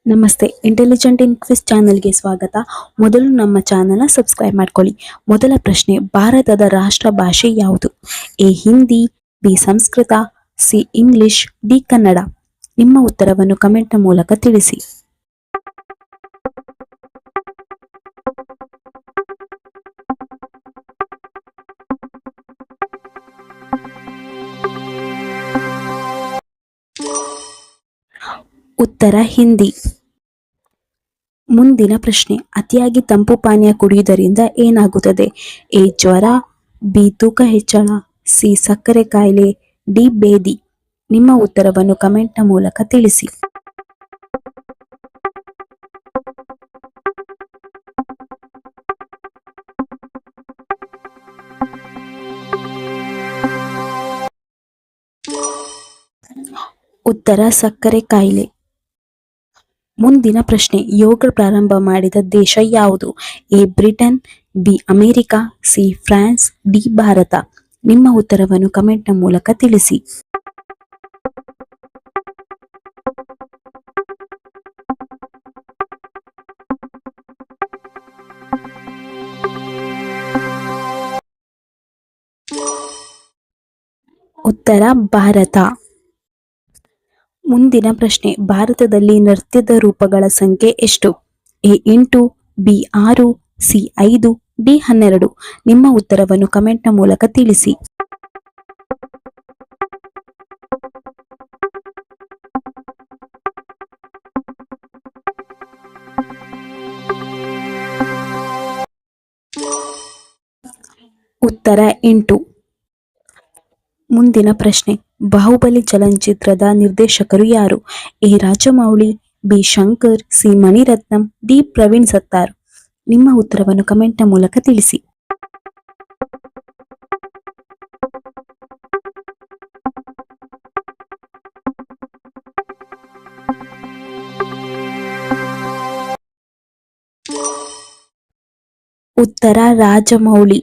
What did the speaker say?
ನಮಸ್ತೆ, intelligent in quiz ಚಾನೆಲ್ಗೆ ಸ್ವಾಗತ. ಮೊದಲು ನಮ್ಮ ಚಾನೆಲ್ನ ಸಬ್ಸ್ಕ್ರೈಬ್ ಮಾಡ್ಕೊಳ್ಳಿ. ಮೊದಲ ಪ್ರಶ್ನೆ, ಭಾರತದ ರಾಷ್ಟ್ರ ಭಾಷೆ ಯಾವುದು? A Hindi, B Sanskrit, C English, D Kannada. ನಿಮ್ಮ ಉತ್ತರವನ್ನು ಕಮೆಂಟ್ನ ಮೂಲಕ ತಿಳಿಸಿ. ಉತ್ತರ ಹಿಂದಿ. ಮುಂದಿನ ಪ್ರಶ್ನೆ, ಅತಿಯಾಗಿ ತಂಪು ಪಾನೀಯ ಕುಡಿಯುವುದರಿಂದ ಏನಾಗುತ್ತದೆ? ಎ ಜ್ವರ, ಬಿ ತೂಕ ಹೆಚ್ಚಳ, ಸಿ ಸಕ್ಕರೆ ಕಾಯಿಲೆ, ಡಿ ಬೇದಿ. ನಿಮ್ಮ ಉತ್ತರವನ್ನು ಕಮೆಂಟ್ನ ಮೂಲಕ ತಿಳಿಸಿ. ಉತ್ತರ ಸಕ್ಕರೆ ಕಾಯಿಲೆ. ಮುಂದಿನ ಪ್ರಶ್ನೆ, ಯೋಗ ಪ್ರಾರಂಭ ಮಾಡಿದ ದೇಶ ಯಾವುದು? A Britain, B America, C France, D Bharat. ನಿಮ್ಮ ಉತ್ತರವನ್ನು ಕಮೆಂಟ್ನ ಮೂಲಕ ತಿಳಿಸಿ. ಉತ್ತರ ಭಾರತ. ಮುಂದಿನ ಪ್ರಶ್ನೆ, ಭಾರತದಲ್ಲಿ ನೃತ್ಯದ ರೂಪಗಳ ಸಂಖ್ಯೆ ಎಷ್ಟು? A 8, B 6, C 5, D 12. ನಿಮ್ಮ ಉತ್ತರವನ್ನು ಕಮೆಂಟ್ನ ಮೂಲಕ ತಿಳಿಸಿ. ಉತ್ತರ 8. ಮುಂದಿನ ಪ್ರಶ್ನೆ, ಬಾಹುಬಲಿ ಚಲನಚಿತ್ರದ ನಿರ್ದೇಶಕರು ಯಾರು? A Rajamouli, B Shankar, C Mani Ratnam, D Praveen Sattar. ನಿಮ್ಮ ಉತ್ತರವನ್ನು ಕಮೆಂಟ್ನ ಮೂಲಕ ತಿಳಿಸಿ. ಉತ್ತರ ರಾಜಮೌಳಿ.